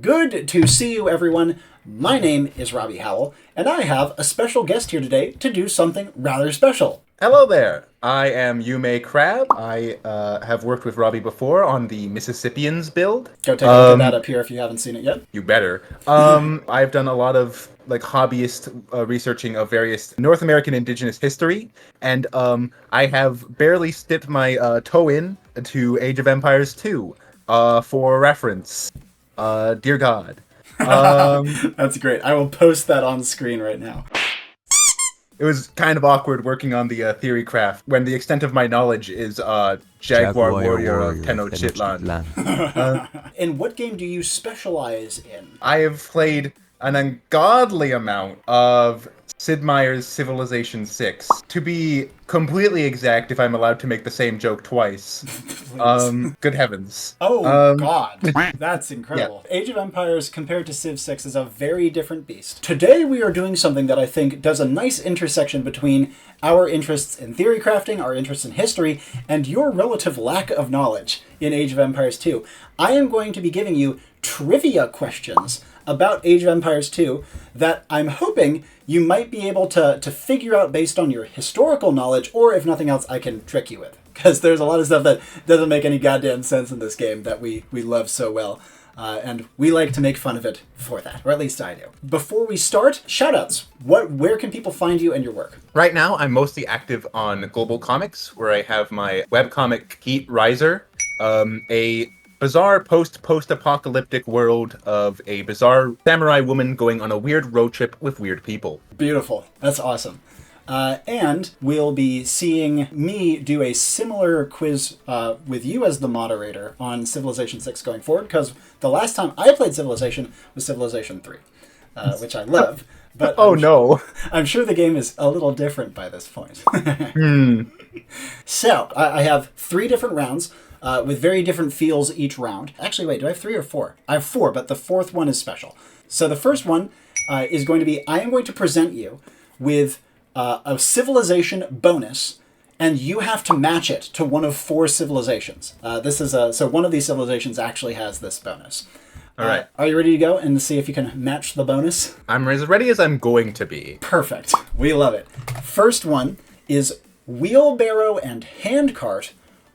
Good to see you, everyone. My name is Robbie Howell, and I have a special guest here today to do something rather special. Hello there. I am YummmeCrab. I have worked with Robbie before on the Mississippians build. Go take a look at that up here if you haven't seen it yet. You better. I've done a lot of hobbyist researching of various North American indigenous history, and I have barely dipped my toe in to Age of Empires 2 for reference. Dear God. That's great. I will post that on screen right now. It was kind of awkward working on the theory craft when the extent of my knowledge is Jaguar Warrior of Tenochtitlan. In what game do you specialize in? I have played an ungodly amount of Sid Meier's Civilization 6. To be completely exact, if I'm allowed to make the same joke twice. Good heavens. God. That's incredible. Yeah. Age of Empires compared to Civ 6 is a very different beast. Today we are doing something that I think does a nice intersection between our interests in theory crafting, our interests in history, and your relative lack of knowledge in Age of Empires 2. I am going to be giving you trivia questions about Age of Empires 2 that I'm hoping you might be able to figure out based on your historical knowledge, or if nothing else, I can trick you with. Because there's a lot of stuff that doesn't make any goddamn sense in this game that we love so well. And we like to make fun of it for that, or at least I do. Before we start, shoutouts. Where can people find you and your work? Right now, I'm mostly active on Global Comics, where I have my webcomic Heat Riser, a bizarre post-apocalyptic world of a bizarre samurai woman going on a weird road trip with weird people. Beautiful. That's awesome. And we'll be seeing me do a similar quiz with you as the moderator on Civilization 6 going forward, because the last time I played Civilization was Civilization 3, which I love. But I'm sure the game is a little different by this point. So, I have 3 different rounds. With very different feels each round. Actually, wait, do I have 3 or 4? I have 4, but the 4th one is special. So the first one is going to be, I am going to present you with a civilization bonus, and you have to match it to one of 4 civilizations. So one of these civilizations actually has this bonus. All right. Are you ready to go and see if you can match the bonus? I'm as ready as I'm going to be. Perfect. We love it. First one is wheelbarrow and handcart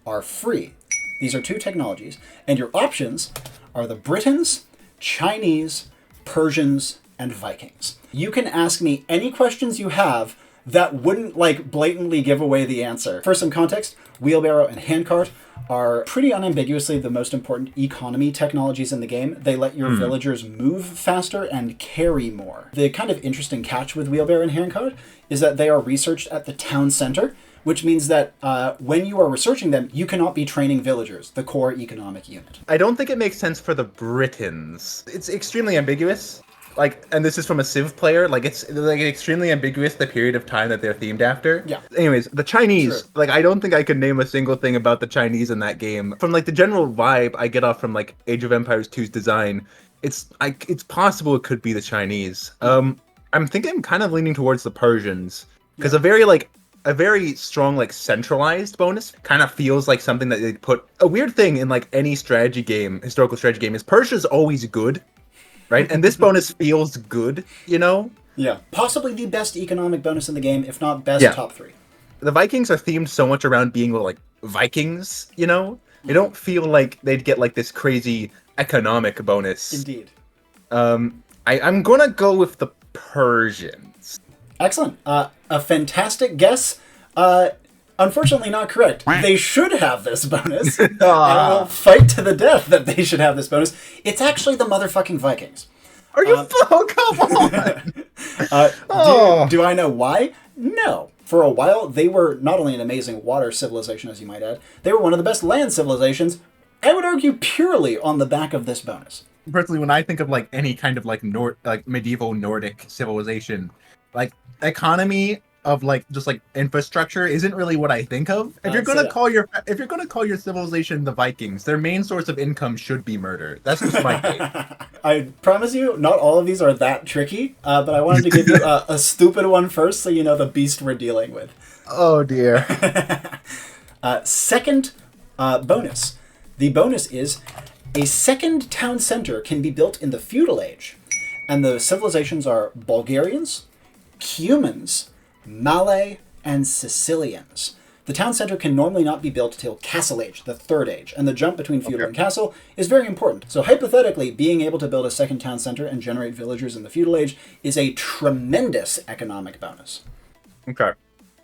are free. These are 2 technologies, and your options are the Britons, Chinese, Persians, and Vikings. You can ask me any questions you have that wouldn't blatantly give away the answer. For some context, wheelbarrow and handcart are pretty unambiguously the most important economy technologies in the game. They let your villagers move faster and carry more. The kind of interesting catch with wheelbarrow and handcart is that they are researched at the town center, which means that when you are researching them, you cannot be training villagers, the core economic unit. I don't think it makes sense for the Britons. It's extremely ambiguous. And this is from a Civ player, it's extremely ambiguous the period of time that they're themed after. Yeah. Anyways, the Chinese, I don't think I could name a single thing about the Chinese in that game. From the general vibe I get off from Age of Empires 2's design, it's possible it could be the Chinese. I'm thinking I'm kind of leaning towards the Persians, because a very strong, centralized bonus kind of feels like something that they put. A weird thing in any strategy game, historical strategy game, is Persia's always good, right? And this bonus feels good, Yeah, possibly the best economic bonus in the game, if not best top 3. The Vikings are themed so much around being Vikings, They don't feel like they'd get this crazy economic bonus. Indeed. I'm gonna go with the Persians. Excellent. A fantastic guess. Unfortunately not correct. They should have this bonus. And we'll fight to the death that they should have this bonus. It's actually the motherfucking Vikings. Are you... come on! Do I know why? No. For a while, they were not only an amazing water civilization, as you might add, they were one of the best land civilizations, I would argue purely on the back of this bonus. Personally, when I think of any kind of medieval Nordic civilization, economy of just infrastructure isn't really what I think of. If you're gonna call your civilization the Vikings, their main source of income should be murder. That's just my take. I promise you, not all of these are that tricky, but I wanted to give you a stupid one first, so you know the beast we're dealing with. Oh dear. Second bonus. The bonus is A second town center can be built in the feudal age, and the civilizations are Bulgarians, Cumans, Malay, and Sicilians. The town center can normally not be built till Castle Age, the Third Age, and the jump between feudal and castle is very important. So hypothetically, being able to build a second town center and generate villagers in the feudal age is a tremendous economic bonus. Okay.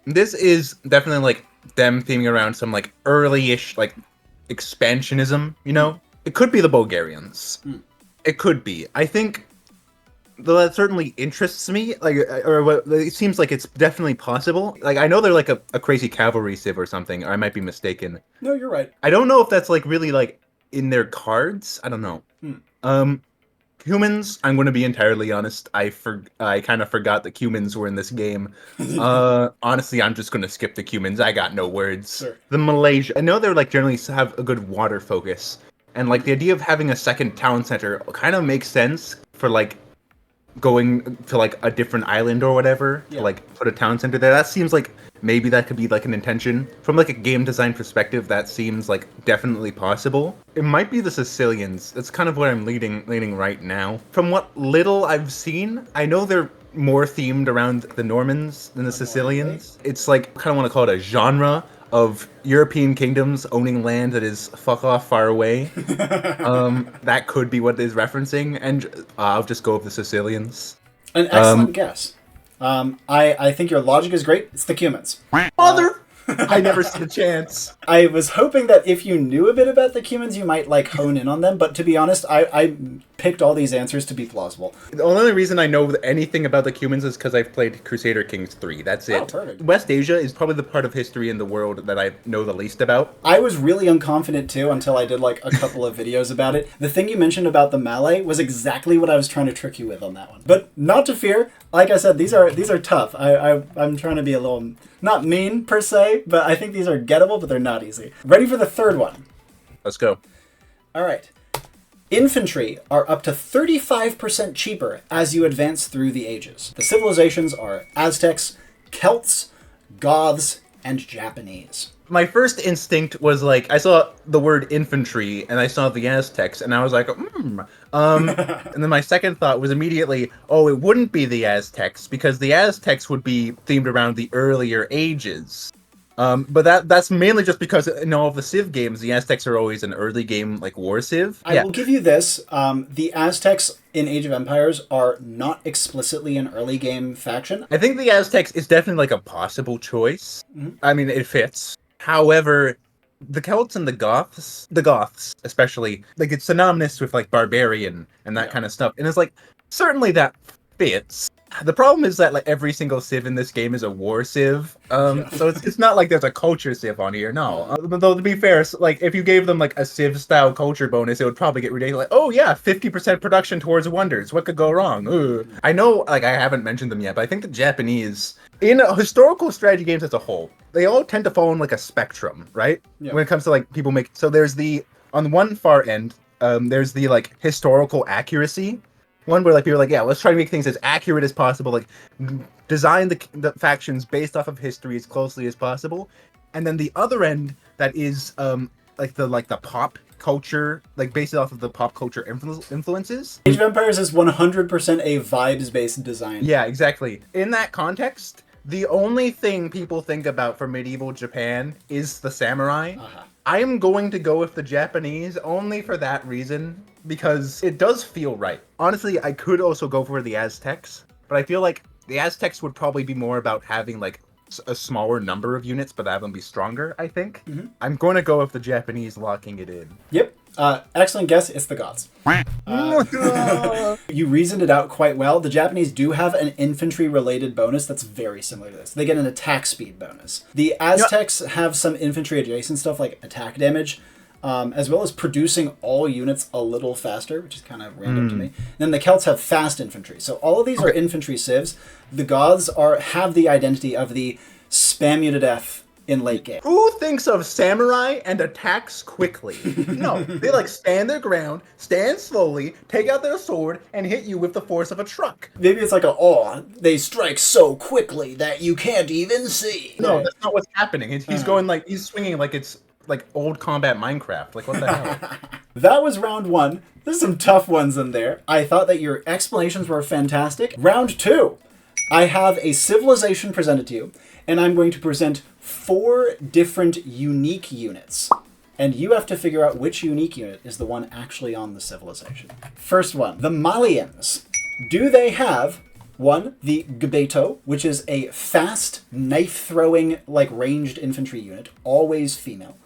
This is definitely like them theming around some like early-ish like expansionism, you know? It could be the Bulgarians. It could be. I think that certainly interests me. Like, or it seems like it's definitely possible. Like, I know they're like a crazy cavalry civ or something. Or I might be mistaken. No, you're right. I don't know if that's like really like in their cards. I don't know. Humans, I'm going to be entirely honest. I kind of forgot that humans were in this game. Honestly, I'm just going to skip the humans. I got no words. Sure. The Malaysia, I know they're like generally have a good water focus, and like the idea of having a second town center kind of makes sense for like going to like a different island or whatever to like put a town center there. That seems like maybe that could be like an intention from like a game design perspective. That seems like definitely possible. It might be the Sicilians. That's kind of what I'm leaning right now. From what little I've seen, I know they're more themed around the Normans than the Sicilians. It's like kind of want to call it a genre of European kingdoms owning land that is fuck off far away. That could be what it is referencing, and I'll just go with the Sicilians. An excellent guess. I think your logic is great. It's the Cumans. Mother! I never stood a chance. I was hoping that if you knew a bit about the Cumans, you might like hone in on them. But to be honest, I picked all these answers to be plausible. The only reason I know anything about the Cumans is because I've played Crusader Kings 3. That's it. Oh, perfect. West Asia is probably the part of history in the world that I know the least about. I was really unconfident too until I did like a couple of videos about it. The thing you mentioned about the Malay was exactly what I was trying to trick you with on that one. But not to fear. Like I said, these are tough. I'm trying to be a little not mean per se, but I think these are gettable, but they're not easy. Ready for the third one? Let's go. All right. Infantry are up to 35% cheaper as you advance through the ages. The civilizations are Aztecs, Celts, Goths, and Japanese. My first instinct was like, I saw the word infantry and I saw the Aztecs and I was like, and then my second thought was immediately, oh, it wouldn't be the Aztecs because the Aztecs would be themed around the earlier ages. But that's mainly just because in all of the Civ games, the Aztecs are always an early game, like, war Civ. I will give you this. The Aztecs in Age of Empires are not explicitly an early game faction. I think the Aztecs is definitely, like, a possible choice. I mean, it fits. However, the Celts and the Goths especially, like, it's synonymous with, like, barbarian and that kind of stuff. And it's like, certainly that fits. The problem is that like every single civ in this game is a war civ, so it's not like there's a culture civ on here. No, though to be fair, like if you gave them like a civ style culture bonus, it would probably get ridiculous. Like, oh yeah, 50% production towards wonders. What could go wrong? Ugh. I know, like I haven't mentioned them yet, but I think the Japanese in historical strategy games as a whole, they all tend to fall in like a spectrum, right? Yeah. When it comes to like people make so there's the on one far end, there's the like historical accuracy. One where like people are like, yeah, let's try to make things as accurate as possible, like design the factions based off of history as closely as possible. And then the other end that is like the pop culture, like based off of the pop culture influences. Age of Empires is 100% a vibes-based design. Yeah, exactly. In that context, the only thing people think about for medieval Japan is the samurai. I am going to go with the Japanese only for that reason, because it does feel right. Honestly, I could also go for the Aztecs, but I feel like the Aztecs would probably be more about having like a smaller number of units, but have them be stronger, I think. I'm going to go with the Japanese locking it in. Yep. Excellent guess. It's the Goths. You reasoned it out quite well. The Japanese do have an infantry-related bonus that's very similar to this. They get an attack speed bonus. The Aztecs have some infantry-adjacent stuff like attack damage, as well as producing all units a little faster, which is kind of random to me. And then the Celts have fast infantry. So all of these are infantry civs. The Goths have the identity of the spam you to death in late game. Who thinks of samurai and attacks quickly? No, they like stand their ground, stand slowly, take out their sword, and hit you with the force of a truck. Maybe it's like they strike so quickly that you can't even see. No, that's not what's happening. He's going like, he's swinging like it's like old combat Minecraft. Like what the hell? That was round 1. There's some tough ones in there. I thought that your explanations were fantastic. Round 2. I have a civilization presented to you, and I'm going to present 4 different unique units. And you have to figure out which unique unit is the one actually on the civilization. First one, the Malians. Do they have, 1, the Gbeto, which is a fast, knife-throwing, like ranged infantry unit, always female.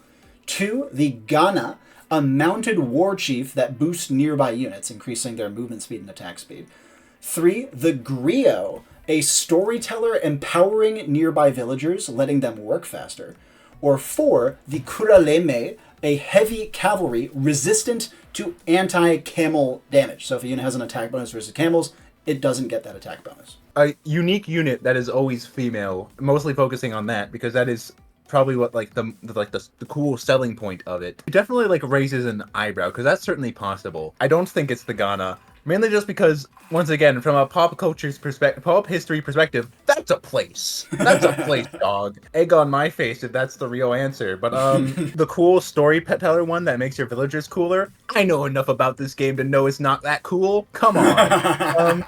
2, the Ghana, a mounted war chief that boosts nearby units, increasing their movement speed and attack speed. 3, the Griot, a storyteller empowering nearby villagers, letting them work faster. Or 4, the Kuraleme, a heavy cavalry resistant to anti-camel damage. So if a unit has an attack bonus versus camels, it doesn't get that attack bonus. A unique unit that is always female, mostly focusing on that because that is probably what like the cool selling point of it. It definitely like raises an eyebrow because that's certainly possible. I don't think it's the Ghana, mainly just because once again from a pop culture's perspective, pop history perspective, that's a place. That's a place, dog. Egg on my face if that's the real answer. But the cool storyteller one that makes your villagers cooler. I know enough about this game to know it's not that cool. Come on.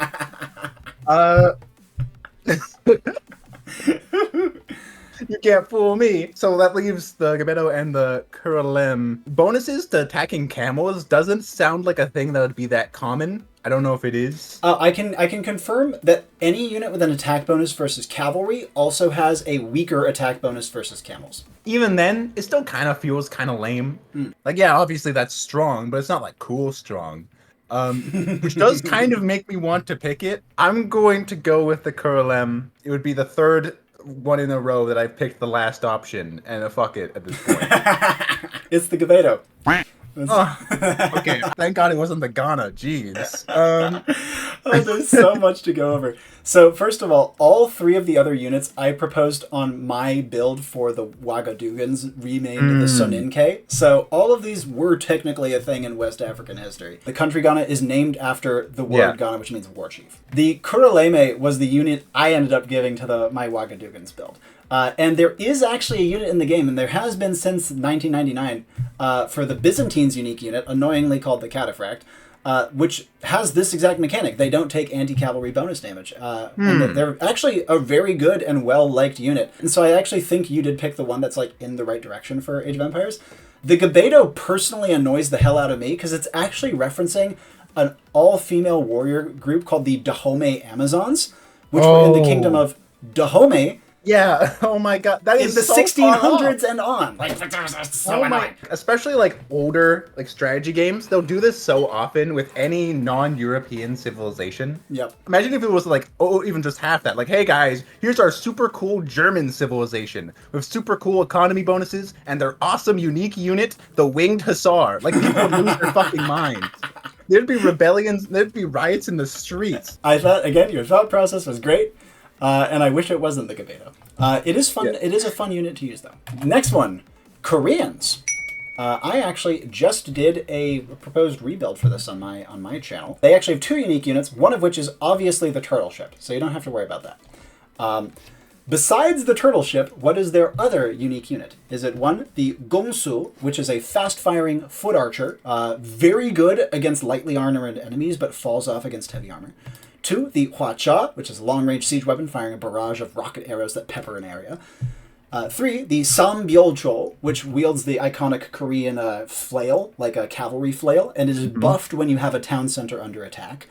You can't fool me. So that leaves the Gabeto and the Kuralem. Bonuses to attacking camels doesn't sound like a thing that would be that common. I don't know if it is. I can confirm that any unit with an attack bonus versus cavalry also has a weaker attack bonus versus camels. Even then, it still kind of feels kind of lame. Like, yeah, obviously that's strong, but it's not like cool strong. Which does kind of make me want to pick it. I'm going to go with the Kuralem. It would be the 3rd one in a row that I picked the last option, and fuck it at this point. It's the Gabeto. Okay, thank God it wasn't the Ghana. Jeez. Oh, there's so much to go over. So first of all 3 of the other units I proposed on my build for the Ouagadugans renamed the Soninke. So all of these were technically a thing in West African history. The country Ghana is named after the word Ghana, which means war chief. The Kuraleme was the unit I ended up giving to my Ouagadugans build. And there is actually a unit in the game, and there has been since 1999, for the Byzantines unique unit, annoyingly called the Cataphract, which has this exact mechanic. They don't take anti-cavalry bonus damage. And they're actually a very good and well-liked unit. And so I actually think you did pick the one that's like in the right direction for Age of Empires. The Gabeto personally annoys the hell out of me because it's actually referencing an all-female warrior group called the Dahomey Amazons, which were in the kingdom of Dahomey. Yeah, oh my god, that is in the so 1600s and on. Like, so annoying. Especially like older like strategy games, they'll do this so often with any non-European civilization. Yep. Imagine if it was like, even just half that. Like, hey guys, here's our super cool German civilization with super cool economy bonuses and their awesome unique unit, the Winged Hussar. Like, people would lose their fucking minds. There'd be rebellions, there'd be riots in the streets. I thought, again, your thought process was great. And I wish it wasn't the Gabeto. It is fun. Yeah. It is a fun unit to use, though. Next one, Koreans. I actually just did a proposed rebuild for this on my channel. They actually have 2 unique units, one of which is obviously the turtle ship, so you don't have to worry about that. Besides the turtle ship, what is their other unique unit? Is it 1, the Gongsu, which is a fast-firing foot archer, very good against lightly armored enemies, but falls off against heavy armor. 2, the Hwacha, which is a long-range siege weapon firing a barrage of rocket arrows that pepper an area. 3, the Sambyolcho, which wields the iconic Korean flail, like a cavalry flail, and is buffed when you have a town center under attack.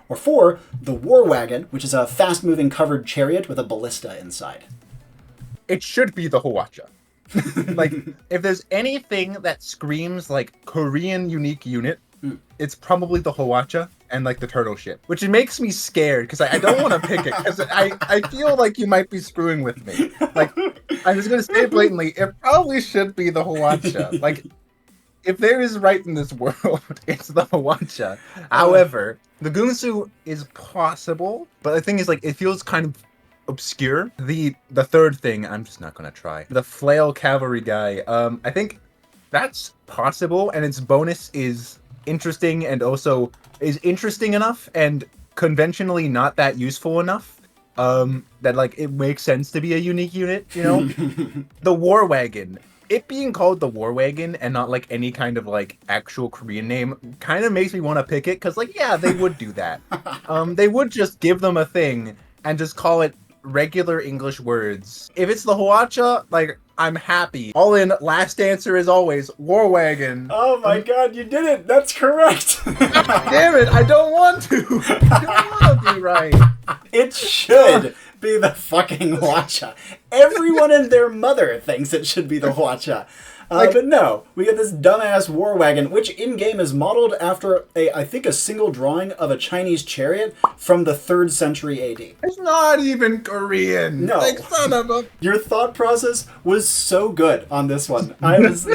Or 4, the War Wagon, which is a fast-moving covered chariot with a ballista inside. It should be the Hwacha. Like, if there's anything that screams like Korean unique unit, it's probably the Hwacha and like the turtle ship, which makes me scared because I don't want to pick it because I feel like you might be screwing with me. Like, I'm just gonna say it blatantly, it probably should be the Hwacha. Like, if there is right in this world, it's the Hwacha. However, the Gunsu is possible, but the thing is, like, it feels kind of obscure. The 3rd thing, I'm just not gonna try. The flail cavalry guy. I think that's possible, and its bonus is interesting and also is interesting enough and conventionally not that useful enough that like it makes sense to be a unique unit, you know. The War Wagon, it being called the War Wagon and not like any kind of like actual Korean name kind of makes me want to pick it because like yeah, they would do that. They would just give them a thing and just call it regular English words. If it's the Hwacha, like I'm happy. All in. Last answer is always War Wagon. Oh my god, you did it! That's correct. Damn it! I don't want to. I don't want to be right. It should be the fucking Hwacha. Everyone and their mother thinks it should be the Hwacha. But no, we get this dumbass war wagon, which in-game is modeled after, I think, a single drawing of a Chinese chariot from the 3rd century AD. It's not even Korean. No. Like, son of a... Your thought process was so good on this one.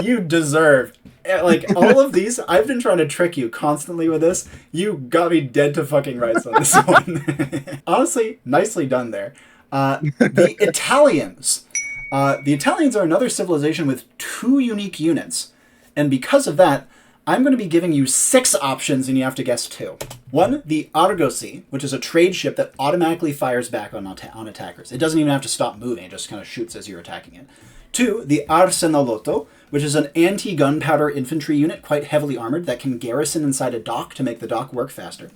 You deserve... Like, all of these, I've been trying to trick you constantly with this. You got me dead to fucking rights on this one. Honestly, nicely done there. The Italians. The Italians are another civilization with 2 unique units. And because of that, I'm going to be giving you 6 options and you have to guess 2. 1, the Argosy, which is a trade ship that automatically fires back on attackers. It doesn't even have to stop moving, it just kind of shoots as you're attacking it. 2, the Arsenalotto, which is an anti-gunpowder infantry unit quite heavily armored that can garrison inside a dock to make the dock work faster.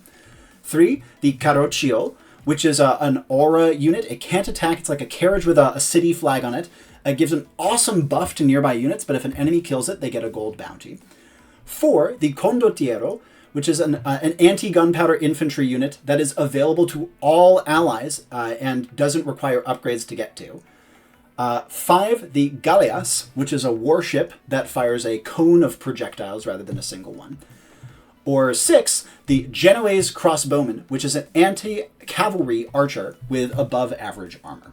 3, the Carroccio, which is an aura unit. It can't attack. It's like a carriage with a city flag on it. It gives an awesome buff to nearby units, but if an enemy kills it, they get a gold bounty. 4, the Condottiero, which is an anti-gunpowder infantry unit that is available to all allies and doesn't require upgrades to get to. 5, the Galeas, which is a warship that fires a cone of projectiles rather than a single one. Or 6, the Genoese crossbowman, which is an anti-cavalry archer with above-average armor.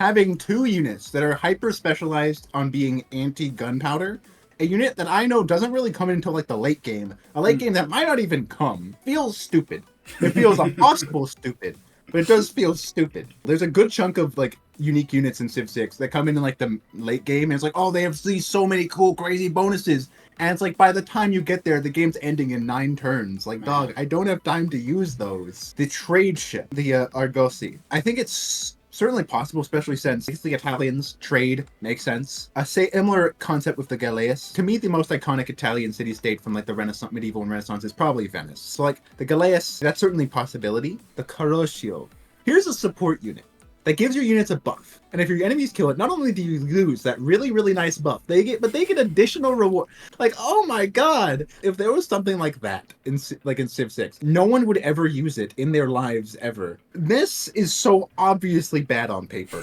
Having 2 units that are hyper-specialized on being anti-gunpowder, a unit that I know doesn't really come until like the late game, a late game that might not even come, feels stupid. It feels impossible stupid, but it does feel stupid. There's a good chunk of like unique units in Civ 6 that come in like the late game, and it's like, oh, they have these so many cool, crazy bonuses. And it's like, by the time you get there, the game's ending in 9 turns. Like, dog, I don't have time to use those. The trade ship, the Argosy. I think it's certainly possible, especially since the Italians trade makes sense. A similar concept with the Galeas. To me, the most iconic Italian city-state from like the Renaissance, medieval and Renaissance is probably Venice. So like the Galeas, that's certainly a possibility. The Carroccio. Here's a support unit that gives your units a buff. And if your enemies kill it, not only do you lose that really, really nice buff, they get additional reward. Like, oh my god! If there was something like that in Civ 6, no one would ever use it in their lives ever. This is so obviously bad on paper.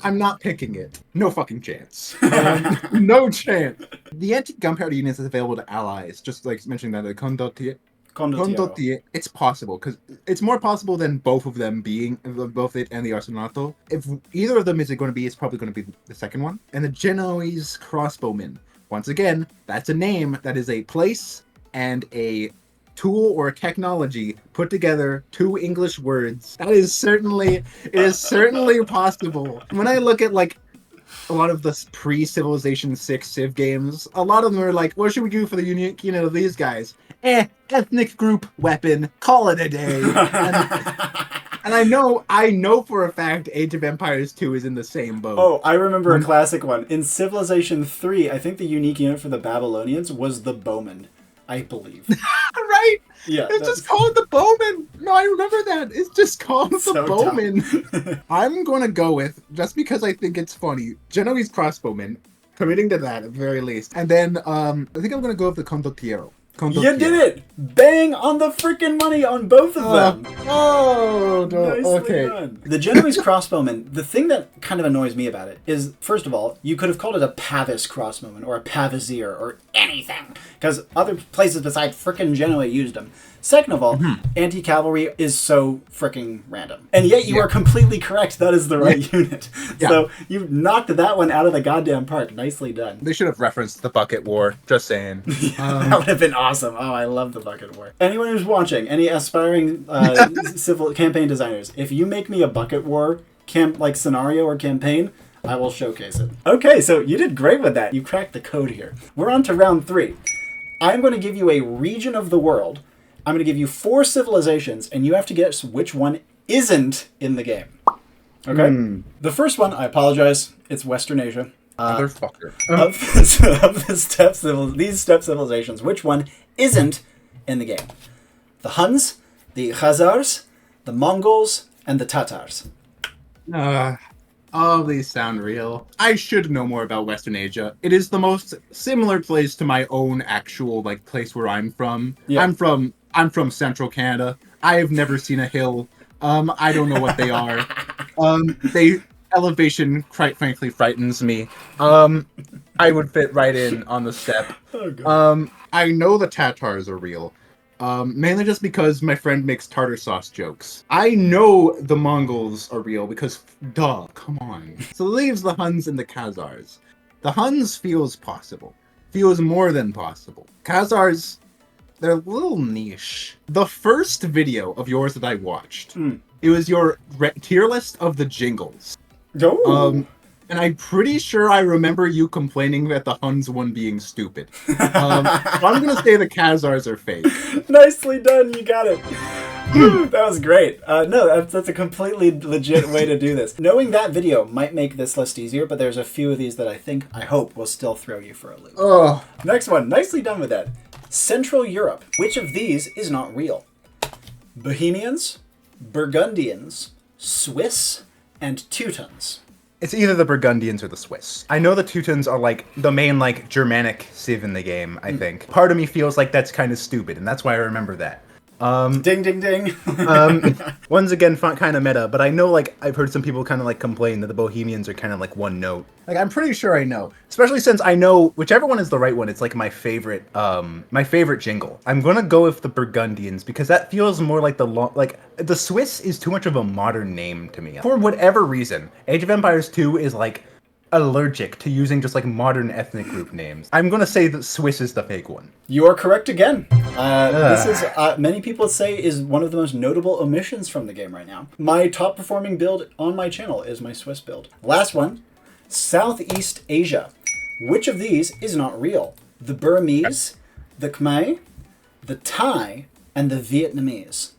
I'm not picking it. No fucking chance. No chance. The anti-gunpowder units is available to allies, just like mentioning that the Condottiero. It's possible, because it's more possible than both of them being, both it and the Arsenato. If either of them is going to be, it's probably going to be the second one. And the Genoese crossbowman. Once again, that's a name that is a place and a tool or a technology put together, 2 English words. It is certainly possible. When I look at like a lot of the pre-Civilization 6 Civ games, a lot of them are like, what should we do for the unique unit of these guys? Ethnic group weapon, call it a day. And I know for a fact Age of Empires 2 is in the same boat. Oh, I remember a classic one. In Civilization 3, I think the unique unit for the Babylonians was the bowman, I believe. Right? Yeah. It's just called the bowman. No, I remember that. It's just called the bowman. I'm going to go with, just because I think it's funny, Genoese crossbowman, committing to that at the very least. And then I think I'm going to go with the Condottiero. You did it! Bang on the freaking money on both of them! Nicely okay. done. The Genoese crossbowman, the thing that kind of annoys me about it is, first of all, you could have called it a Pavis crossbowman or a Paviseer or anything, because other places besides frickin' Genoa used them. Second of all, anti-cavalry is so frickin' random. And yet you are completely correct, that is the right unit. Yeah. So you knocked that one out of the goddamn park. Nicely done. They should have referenced the Bucket War, just saying. That would have been awesome. Oh, I love the Bucket War. Anyone who's watching, any aspiring civil campaign designers, if you make me a Bucket War scenario or campaign, I will showcase it. Okay, so you did great with that. You cracked the code here. We're on to round 3. I'm going to give you a region of the world. I'm going to give you 4 civilizations, and you have to guess which one isn't in the game. Okay? The first one, I apologize, it's Western Asia. Motherfucker. These steppe civilizations, which one isn't in the game? The Huns, the Khazars, the Mongols, and the Tatars. All these sound real. I should know more about Western Asia. It is the most similar place to my own actual like place where I'm from. Yeah. I'm from Central Canada. I have never seen a hill. I don't know what they are. Elevation, quite frankly, frightens me. I would fit right in on the steppe. Oh, I know the Tatars are real. Mainly just because my friend makes tartar sauce jokes. I know the Mongols are real because, duh, come on. So leaves the Huns and the Khazars. The Huns feels possible. Feels more than possible. Khazars, they're a little niche. The first video of yours that I watched, it was your tier list of the jingles. Oh. And I'm pretty sure I remember you complaining that the Huns one being stupid. I'm gonna say the Khazars are fake. Nicely done, you got it. That was great. No, that's a completely legit way to do this. Knowing that video might make this list easier, but there's a few of these that I hope will still throw you for a loop. Oh. Next one, nicely done with that. Central Europe. Which of these is not real? Bohemians, Burgundians, Swiss, and Teutons. It's either the Burgundians or the Swiss. I know the Teutons are like the main like Germanic civ in the game, I think. Part of me feels like that's kind of stupid, and that's why I remember that. Ding, ding, ding. Once again, kind of meta, but I know like I've heard some people kind of like complain that the Bohemians are kind of like one note. Like I'm pretty sure I know, especially since I know whichever one is the right one. It's like my favorite jingle. I'm gonna go with the Burgundians because that feels more like the Swiss is too much of a modern name to me. For whatever reason, Age of Empires 2 is like allergic to using just like modern ethnic group names. I'm gonna say that Swiss is the fake one. You are correct again. This is many people say is one of the most notable omissions from the game right now. My top performing build on my channel is my Swiss build. Last one, Southeast Asia. Which of these is not real? The Burmese, the Khmer, the Thai, and the Vietnamese.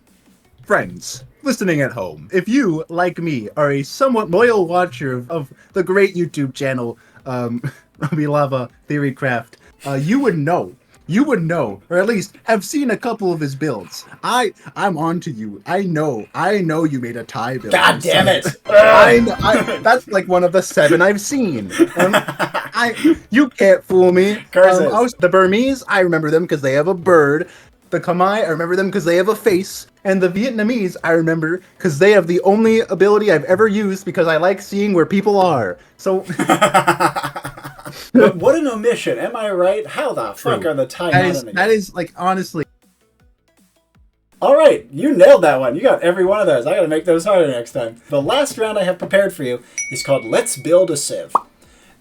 Friends listening at home, if you, like me, are a somewhat loyal watcher of the great YouTube channel, YummmeCrab, you would know, or at least have seen a couple of his builds. I'm on to you. I know you made a Thai build. God damn it! That's like one of the 7 I've seen. You can't fool me. The Burmese, I remember them because they have a bird. The Khmer, I remember them because they have a face. And the Vietnamese, I remember because they have the only ability I've ever used because I like seeing where people are. So... But what an omission, am I right? How the fuck are the Thai not in the game? That is, like, honestly... Alright, you nailed that one. You got every one of those. I gotta make those harder next time. The last round I have prepared for you is called Let's Build a Civ.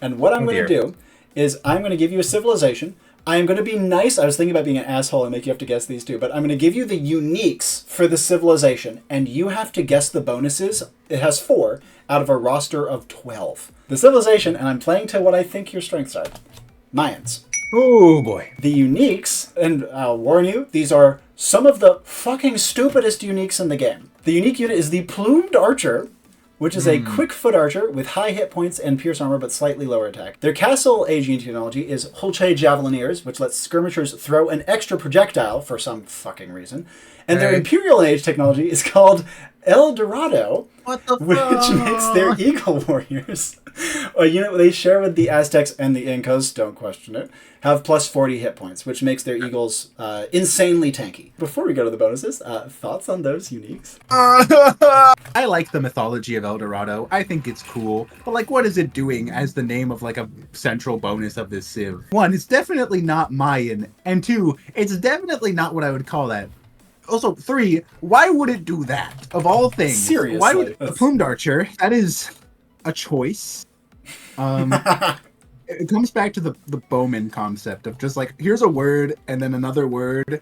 And what I'm going to do is I'm going to give you a civilization. I'm going to be nice. I was thinking about being an asshole and make you have to guess these two, but I'm going to give you the uniques for the civilization, and you have to guess the bonuses. It has 4 out of a roster of 12. The civilization, and I'm playing to what I think your strengths are. Mayans. Oh boy. The uniques, and I'll warn you, these are some of the fucking stupidest uniques in the game. The unique unit is the Plumed Archer, which is a quick foot archer with high hit points and pierce armor but slightly lower attack. Their castle aging technology is Hulche Javelineers, which lets skirmishers throw an extra projectile for some fucking reason. And their Imperial Age technology is called El Dorado, which makes their Eagle Warriors, a unit they share with the Aztecs and the Incas, don't question it, have plus 40 hit points, which makes their Eagles insanely tanky. Before we go to the bonuses, thoughts on those uniques? I like the mythology of El Dorado. I think it's cool. But, like, what is it doing as the name of, like, a central bonus of this civ? 1, it's definitely not Mayan. And 2, it's definitely not what I would call that. Also, 3, why would it do that? Of all things. Seriously. Why would the Plumed Archer? That is a choice. It comes back to the bowman concept of just like, here's a word and then another word.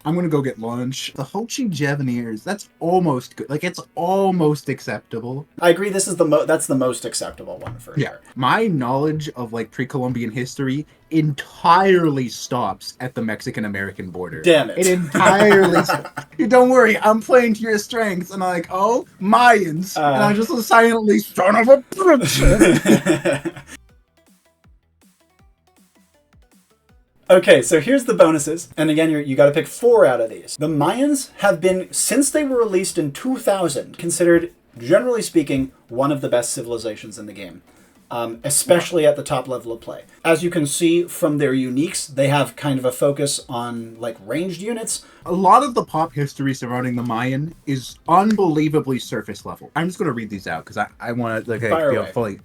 I'm gonna go get lunch. The Ho Chi Jeveniers, that's almost good. Like, it's almost acceptable. I agree. This is that's the most acceptable one for sure. My knowledge of like pre-Columbian history entirely stops at the Mexican-American border. Damn it! It entirely. Don't worry, I'm playing to your strengths, and I'm like, oh, Mayans, and I'm just silently son of a bitch. Okay, so here's the bonuses. And again, you got to pick 4 out of these. The Mayans have been, since they were released in 2000, considered, generally speaking, one of the best civilizations in the game. Especially at the top level of play. As you can see from their uniques, they have kind of a focus on like ranged units. A lot of the pop history surrounding the Mayan is unbelievably surface level. I'm just going to read these out because I want to feel fully.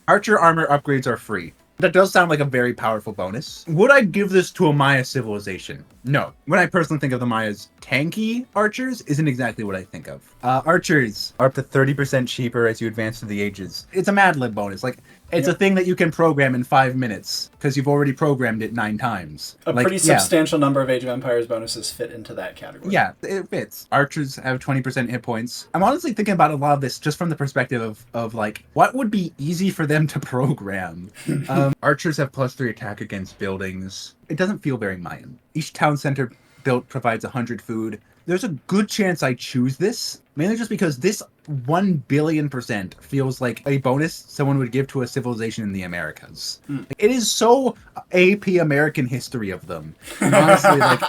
Archer armor upgrades are free. That does sound like a very powerful bonus. Would I give this to a Maya civilization? No. When I personally think of the Mayas, tanky archers isn't exactly what I think of. Archers are up to 30% cheaper as you advance through the ages. It's a Mad Lib bonus. Like, it's a thing that you can program in 5 minutes because you've already programmed it 9 times. A pretty substantial number of Age of Empires bonuses fit into that category. Yeah, it fits. Archers have 20% hit points. I'm honestly thinking about a lot of this just from the perspective of like, what would be easy for them to program? Archers have +3 attack against buildings. It doesn't feel very Mayan. Each town center built provides 100 food. There's a good chance I choose this, mainly just because this 1,000,000,000% feels like a bonus someone would give to a civilization in the Americas. It is so AP American history of them. And honestly, like,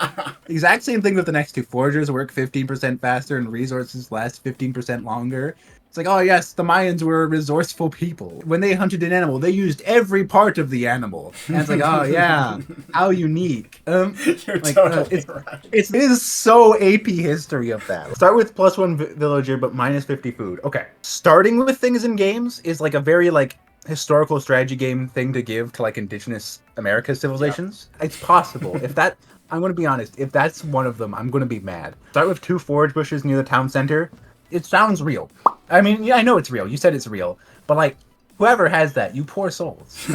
exact same thing with the next 2. Foragers work 15% faster and resources last 15% longer. It's like, oh yes, the Mayans were a resourceful people. When they hunted an animal, they used every part of the animal. And it's like, oh yeah, how unique. You're totally right. It is so AP history of that. Start with +1 villager, but -50 food. Okay. Starting with things in games is like a very like historical strategy game thing to give to like indigenous America civilizations. Yeah. It's possible. I'm going to be honest, if that's one of them, I'm going to be mad. Start with 2 forage bushes near the town center. It sounds real. I mean, yeah, I know it's real. You said it's real. But, like, whoever has that, you poor souls.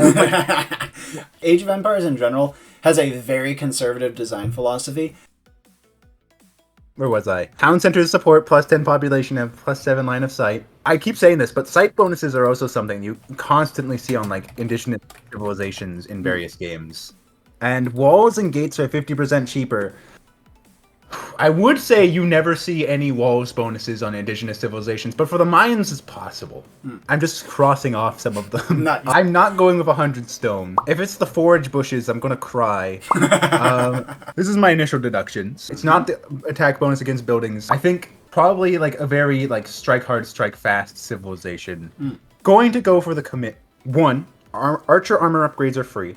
Age of Empires in general has a very conservative design philosophy. Where was I? Town centers support +10 population and +7 line of sight. I keep saying this, but sight bonuses are also something you constantly see on, like, indigenous civilizations in various games. And walls and gates are 50% cheaper. I would say you never see any walls bonuses on indigenous civilizations, but for the Mayans it's possible. I'm just crossing off some of them. I'm not going with 100 stone. If it's the forage bushes, I'm gonna cry. This is my initial deductions. It's not the attack bonus against buildings. I think probably like a very like strike hard, strike fast civilization. Going to go for the commit. 1, archer armor upgrades are free.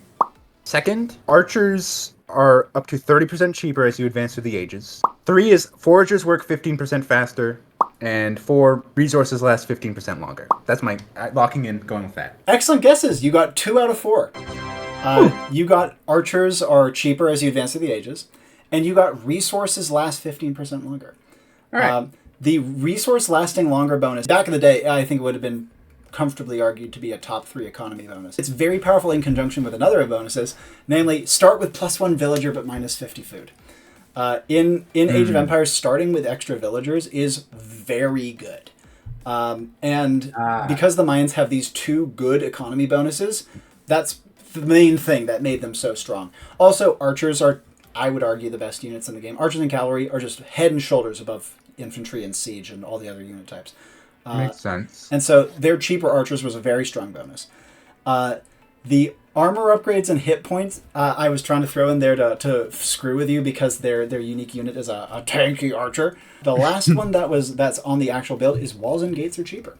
2nd, archers are up to 30% cheaper as you advance through the ages. 3 is foragers work 15% faster. And 4, resources last 15% longer. That's my locking in, going with that. Excellent guesses. You got 2 out of 4. You got archers are cheaper as you advance through the ages. And you got resources last 15% longer. All right. The resource lasting longer bonus, back in the day, I think it would have been comfortably argued to be a top 3 economy bonus. It's very powerful in conjunction with another of bonuses, namely start with +1 villager but -50 food. In Age of Empires, starting with extra villagers is very good. Because the Mayans have these 2 good economy bonuses, that's the main thing that made them so strong. Also, archers are, I would argue, the best units in the game. Archers and cavalry are just head and shoulders above infantry and siege and all the other unit types. Makes sense. And so their cheaper archers was a very strong bonus. The armor upgrades and hit points, I was trying to throw in there to screw with you because their unique unit is a tanky archer. The last one that's on the actual build is walls and gates are cheaper.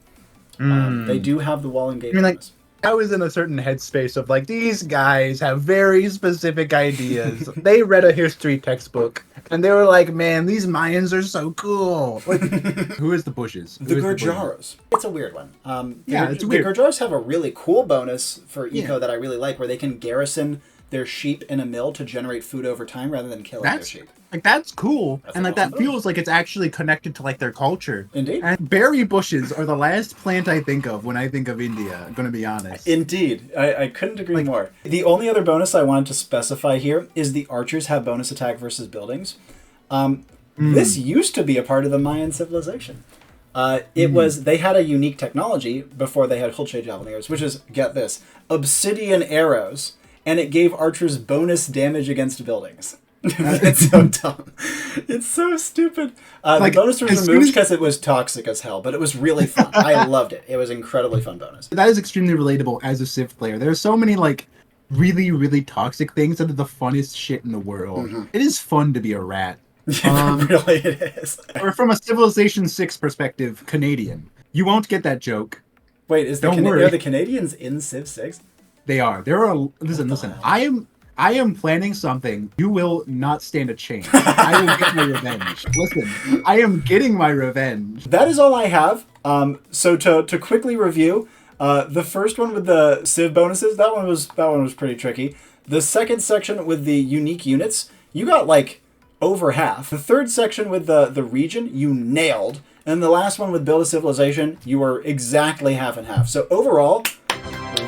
They do have the wall and gate bonus. I was in a certain headspace of like, these guys have very specific ideas. They read a history textbook and they were like, man, these Mayans are so cool. Like, who is the bushes? The Gurjaros. It's a weird one. It's weird. The Gurjaros have a really cool bonus for eco that I really like, where they can garrison their sheep in a mill to generate food over time rather than killing their sheep. Like, that's cool. And like, that feels like it's actually connected to like their culture. Indeed. And berry bushes are the last plant I think of when I think of India, I'm gonna be honest. Indeed. I couldn't agree more. The only other bonus I wanted to specify here is the archers have bonus attack versus buildings. This used to be a part of the Mayan civilization. They had a unique technology before they had Hulche Javeliers, which is, get this, obsidian arrows, and it gave archers bonus damage against buildings. It's so dumb. It's so stupid. The bonus was removed because it was toxic as hell, but it was really fun. I loved it. It was incredibly fun bonus. That is extremely relatable as a Civ player. There's so many really, really toxic things that are the funnest shit in the world. It is fun to be a rat. Really it is. Or from a Civilization 6 perspective, Canadian. You won't get that joke. Wait, are the Canadians in Civ 6? They are. Listen. I am planning something. You will not stand a chance. I will get my revenge. Listen, I am getting my revenge. That is all I have. So to quickly review, the first one with the Civ bonuses, that one was pretty tricky. The second section with the unique units, you got over half. The third section with the region, you nailed. And the last one with Build a Civilization, you were exactly half and half. So overall,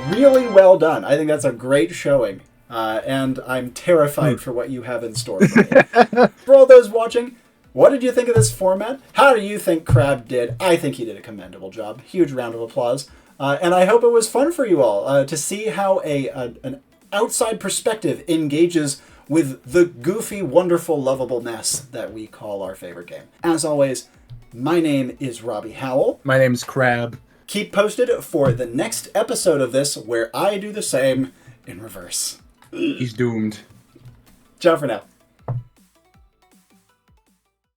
really well done. I think that's a great showing. And I'm terrified for what you have in store for me. For all those watching, what did you think of this format? How do you think Crab did? I think he did a commendable job. Huge round of applause. And I hope it was fun for you all to see how an outside perspective engages with the goofy, wonderful, lovable mess that we call our favorite game. As always, my name is Robbie Howell. My name's Crab. Keep posted for the next episode of this where I do the same in reverse. He's doomed. Ciao for now.